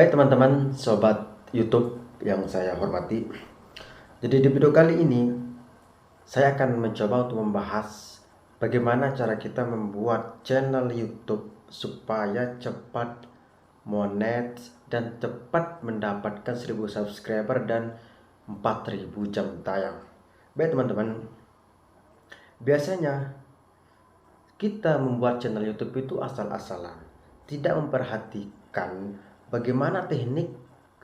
Baik teman-teman, sobat YouTube yang saya hormati. Jadi di video kali ini saya akan mencoba untuk membahas bagaimana cara kita membuat channel YouTube supaya cepat monet dan cepat mendapatkan 1000 subscriber dan 4000 jam tayang. Baik teman-teman, biasanya kita membuat channel YouTube itu asal-asalan, tidak memperhatikan bagaimana teknik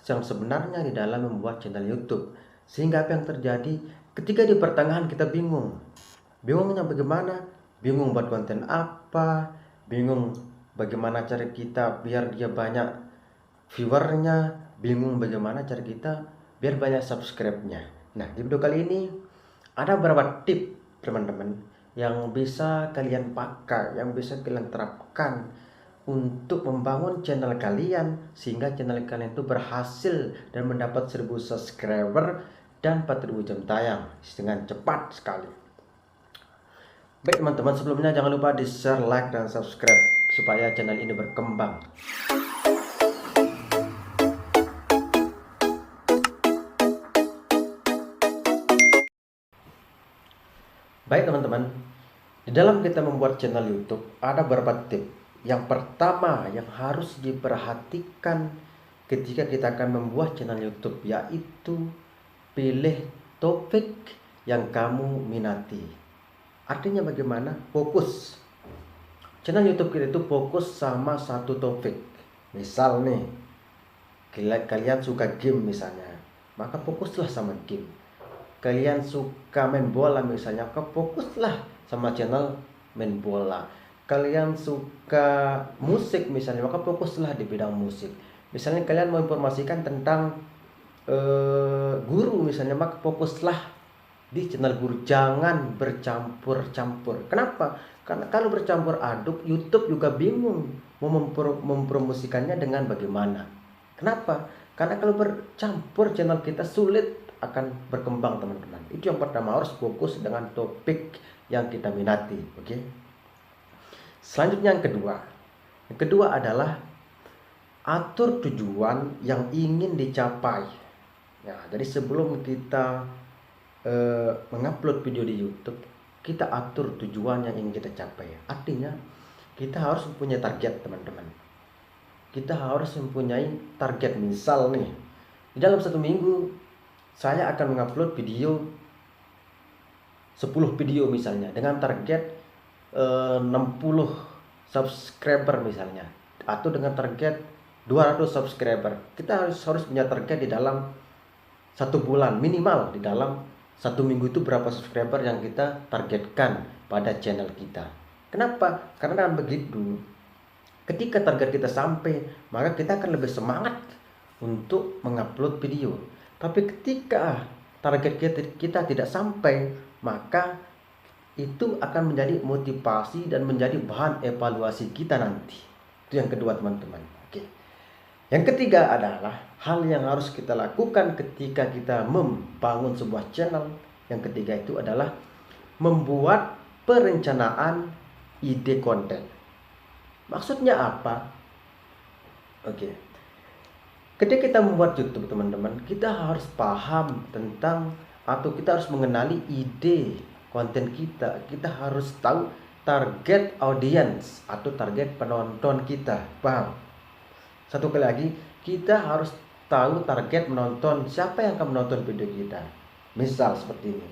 yang sebenarnya di dalam membuat channel YouTube. Sehingga apa yang terjadi ketika di pertengahan kita bingung. Bingungnya bagaimana? Bingung buat konten apa? Bingung bagaimana cara kita biar dia banyak viewernya? Bingung bagaimana cara kita biar banyak subscribe-nya. Nah, di video kali ini ada beberapa tip teman-teman yang bisa kalian pakai, yang bisa kalian terapkan untuk membangun channel kalian sehingga channel kalian itu berhasil dan mendapat 1000 subscriber dan 4000 jam tayang dengan cepat sekali. Baik teman-teman, sebelumnya jangan lupa di share, like, dan subscribe supaya channel ini berkembang. Baik teman-teman, di dalam kita membuat channel YouTube ada beberapa tips. Yang pertama yang harus diperhatikan ketika kita akan membuat channel YouTube yaitu pilih topik yang kamu minati. Artinya bagaimana? Fokus. Channel YouTube kita itu fokus sama satu topik. Misal nih, kalian suka game misalnya, maka fokuslah sama game. Kalian suka main bola misalnya, maka fokuslah sama channel main bola. Kalian suka musik misalnya, maka fokuslah di bidang musik. Misalnya kalian mau informasikan tentang guru misalnya, maka fokuslah di channel guru. Jangan bercampur-campur. Kenapa? Karena kalau bercampur aduk, YouTube juga bingung mau mempromosikannya dengan bagaimana. Kenapa? Karena kalau bercampur channel kita sulit akan berkembang teman-teman. Itu yang pertama, harus fokus dengan topik yang kita minati. Oke. Selanjutnya yang kedua. Yang kedua adalah atur tujuan yang ingin dicapai. Ya, jadi sebelum kita mengupload video di YouTube, kita atur tujuan yang ingin kita capai. Artinya kita harus mempunyai target teman-teman. Kita harus mempunyai target. Misal nih, di dalam satu minggu saya akan mengupload video 10 video misalnya dengan target 60 subscriber misalnya, atau dengan target 200 subscriber. Kita harus punya target di dalam satu bulan, minimal di dalam satu minggu itu berapa subscriber yang kita targetkan pada channel kita. Kenapa? Karena dengan begitu, ketika target kita sampai, maka kita akan lebih semangat untuk mengupload video. Tapi ketika target kita tidak sampai, maka itu akan menjadi motivasi dan menjadi bahan evaluasi kita nanti. Itu yang kedua teman-teman. Oke. Yang ketiga adalah hal yang harus kita lakukan ketika kita membangun sebuah channel. Yang ketiga itu adalah membuat perencanaan ide konten. Maksudnya apa? Oke. Ketika kita membuat YouTube teman-teman, kita harus paham tentang atau kita harus mengenali ide konten kita. Kita harus tahu target audience atau target penonton kita. Paham? Satu kali lagi, kita harus tahu target menonton, siapa yang akan menonton video kita. Misal seperti ini.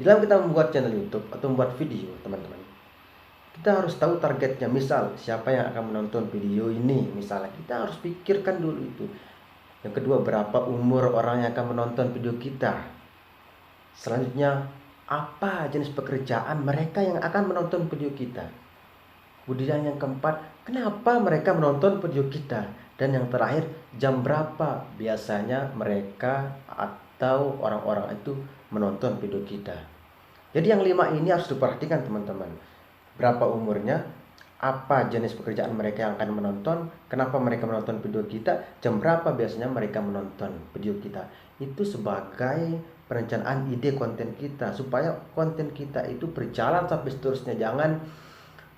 Dalam kita membuat channel YouTube atau membuat video teman-teman, kita harus tahu targetnya. Misal siapa yang akan menonton video ini, misalnya kita harus pikirkan dulu itu. Yang kedua, berapa umur orang yang akan menonton video kita. Selanjutnya, apa jenis pekerjaan mereka yang akan menonton video kita. Kemudian yang keempat, kenapa mereka menonton video kita. Dan yang terakhir, jam berapa biasanya mereka atau orang-orang itu menonton video kita. Jadi yang 5 ini harus diperhatikan teman-teman. Berapa umurnya, apa jenis pekerjaan mereka yang akan menonton, kenapa mereka menonton video kita, jam berapa biasanya mereka menonton video kita. Itu sebagai perencanaan ide konten kita, supaya konten kita itu berjalan sampai seterusnya.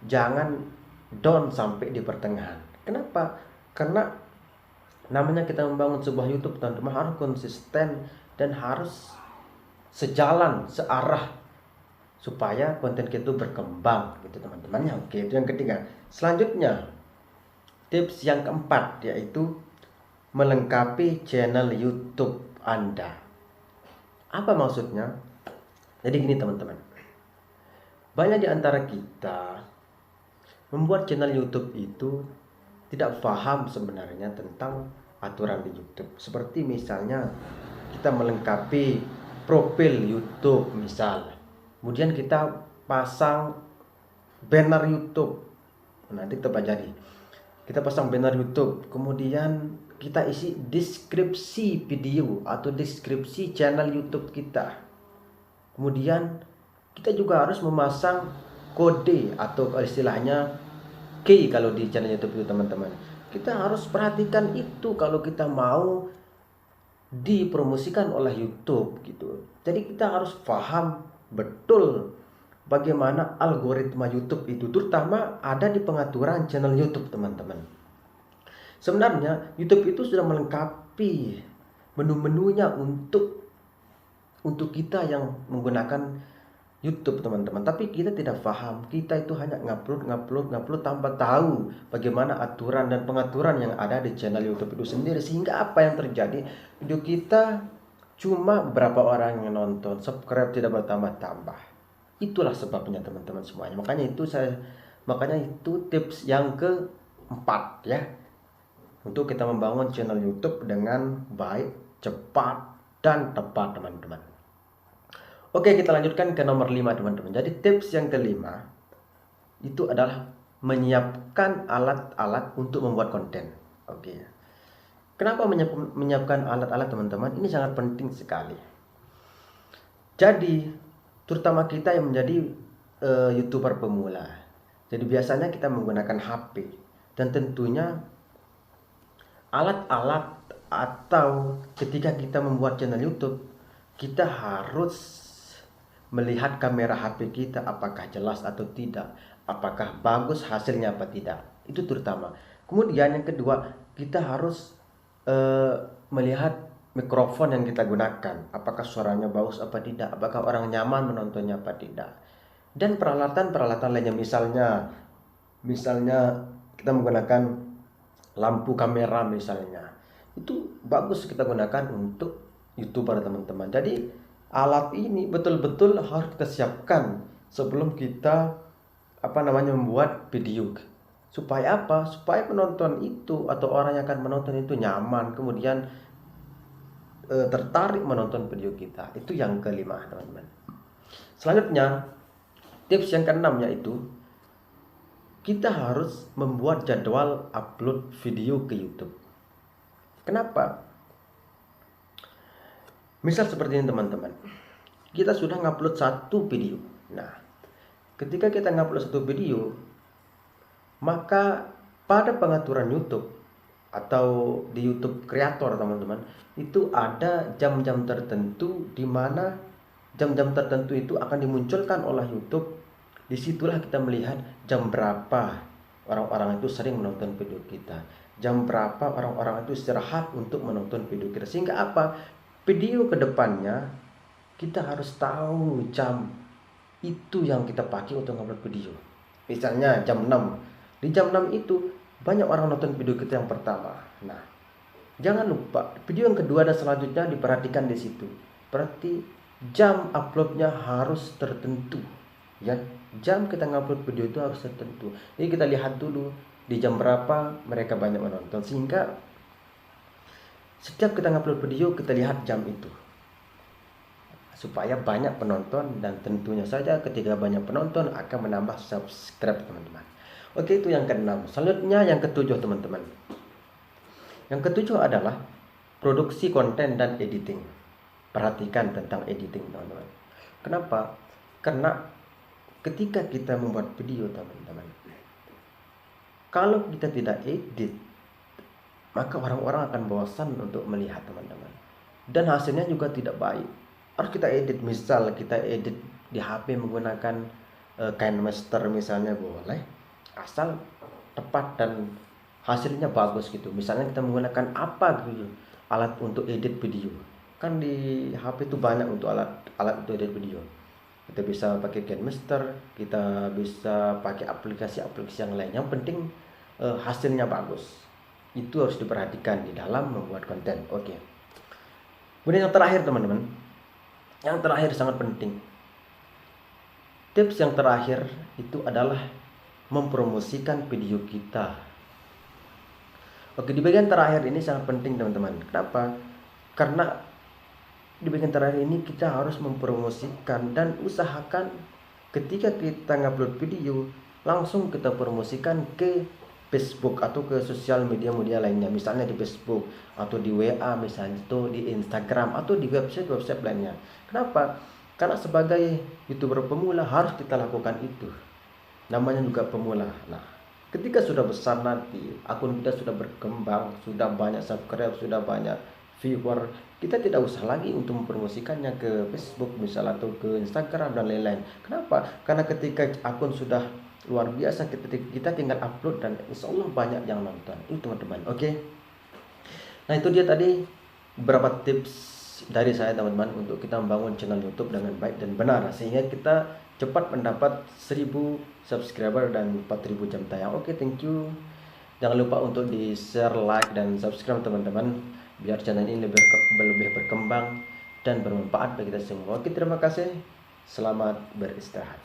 Jangan down sampai di pertengahan. Kenapa? Karena Namanya kita membangun sebuah YouTube, teman-teman, harus konsisten dan harus sejalan, searah, supaya konten kita itu berkembang gitu teman-teman ya. Oke, itu yang ketiga. Selanjutnya, tips yang keempat yaitu melengkapi channel YouTube Anda. Apa maksudnya? Jadi gini teman-teman, banyak di antara kita membuat channel YouTube itu tidak paham sebenarnya tentang aturan di YouTube. Seperti misalnya kita melengkapi profil YouTube misal, kemudian kita pasang banner YouTube. Nanti terjadi kita pasang banner YouTube, kemudian kita isi deskripsi video atau deskripsi channel YouTube kita. Kemudian kita juga harus memasang kode atau istilahnya key kalau di channel YouTube itu teman-teman. Kita harus perhatikan itu kalau kita mau dipromosikan oleh YouTube gitu. Jadi kita harus paham betul bagaimana algoritma YouTube itu, terutama ada di pengaturan channel YouTube teman-teman. Sebenarnya YouTube itu sudah melengkapi menu-menunya untuk kita yang menggunakan YouTube teman-teman, tapi kita tidak paham. Kita itu hanya ngupload tanpa tahu bagaimana aturan dan pengaturan yang ada di channel YouTube itu sendiri, sehingga apa yang terjadi, video kita cuma berapa orang yang nonton, subscribe tidak bertambah-tambah. Itulah sebabnya teman-teman semuanya. Makanya itu tips yang keempat ya, untuk kita membangun channel YouTube dengan baik, cepat, dan tepat teman-teman. Oke, kita lanjutkan ke nomor 5 teman-teman. Jadi tips yang kelima itu adalah menyiapkan alat-alat untuk membuat konten. Oke. Kenapa menyiapkan alat-alat teman-teman? Ini sangat penting sekali. Jadi terutama kita yang menjadi YouTuber pemula. Jadi biasanya kita menggunakan HP, dan tentunya alat-alat atau ketika kita membuat channel YouTube, kita harus melihat kamera HP kita apakah jelas atau tidak, apakah bagus hasilnya apa tidak. Itu terutama. Kemudian yang kedua, kita harus melihat mikrofon yang kita gunakan, apakah suaranya bagus apa tidak, apakah orang nyaman menontonnya apa tidak. Dan peralatan-peralatan lainnya, misalnya kita menggunakan lampu kamera misalnya, itu bagus kita gunakan untuk YouTuber teman-teman. Jadi alat ini betul-betul harus kita siapkan sebelum kita membuat video. Supaya apa? Supaya penonton itu atau orang yang akan menonton itu nyaman, kemudian tertarik menonton video kita. Itu yang kelima teman-teman. Selanjutnya, tips yang keenam yaitu kita harus membuat jadwal upload video ke YouTube. Kenapa? Misal seperti ini teman-teman, kita sudah ngupload satu video. Nah, ketika kita ngupload satu video, maka pada pengaturan YouTube atau di YouTube Creator teman-teman, itu ada jam-jam tertentu di mana jam-jam tertentu itu akan dimunculkan oleh YouTube. Disitulah kita melihat jam berapa orang-orang itu sering menonton video kita, jam berapa orang-orang itu istirahat untuk menonton video kita, sehingga apa? Video kedepannya kita harus tahu jam itu yang kita pakai untuk upload video. Misalnya jam 6. Di jam 6 itu banyak orang nonton video kita yang pertama. Nah, jangan lupa video yang kedua dan selanjutnya diperhatikan di situ. Berarti jam uploadnya harus tertentu. Ya, jam kita ngupload video itu harus tertentu. Jadi kita lihat dulu di jam berapa mereka banyak menonton, sehingga setiap kita ngupload video kita lihat jam itu supaya banyak penonton, dan tentunya saja ketika banyak penonton akan menambah subscribe teman-teman. Oke, itu yang keenam. Selanjutnya yang ketujuh teman-teman. Yang ketujuh adalah produksi konten dan editing. Perhatikan tentang editing teman-teman. Kenapa? Karena ketika kita membuat video teman-teman, kalau kita tidak edit, maka orang-orang akan bosan untuk melihat teman-teman, dan hasilnya juga tidak baik. Harus kita edit. Misal kita edit di HP menggunakan KineMaster misalnya, boleh, asal tepat dan hasilnya bagus gitu. Misalnya kita menggunakan apa gitu, alat untuk edit video. Kan di HP itu banyak untuk alat untuk edit video. Kita bisa pakai KineMaster, kita bisa pakai aplikasi-aplikasi yang lain. Yang penting hasilnya bagus. Itu harus diperhatikan di dalam membuat konten. Oke. Kemudian yang terakhir teman-teman, yang terakhir sangat penting. Tips yang terakhir itu adalah mempromosikan video kita. Oke, di bagian terakhir ini sangat penting teman-teman. Kenapa? Karena di bagian terakhir ini kita harus mempromosikan dan usahakan ketika kita ngupload video langsung kita promosikan ke Facebook atau ke sosial media lainnya, misalnya di Facebook atau di WA, misalnya itu di Instagram atau di website lainnya. Kenapa? Karena sebagai YouTuber pemula harus kita lakukan itu. Namanya juga pemula. Nah, ketika sudah besar nanti, akun kita sudah berkembang, sudah banyak subscribe, sudah banyak viewer, kita tidak usah lagi untuk mempromosikannya ke Facebook misalnya atau ke Instagram dan lain-lain. Kenapa? Karena ketika akun sudah luar biasa, kita tinggal upload dan insya Allah banyak yang nonton. Itu teman-teman. Oke. Nah, itu dia tadi beberapa tips dari saya teman-teman untuk kita membangun channel YouTube dengan baik dan benar sehingga kita cepat mendapat 1000 subscriber dan 4000 jam tayang. Oke, thank you. Jangan lupa untuk di share, like, dan subscribe teman-teman biar channel ini lebih berkembang dan bermanfaat bagi kita semua. Oke, terima kasih. Selamat beristirahat.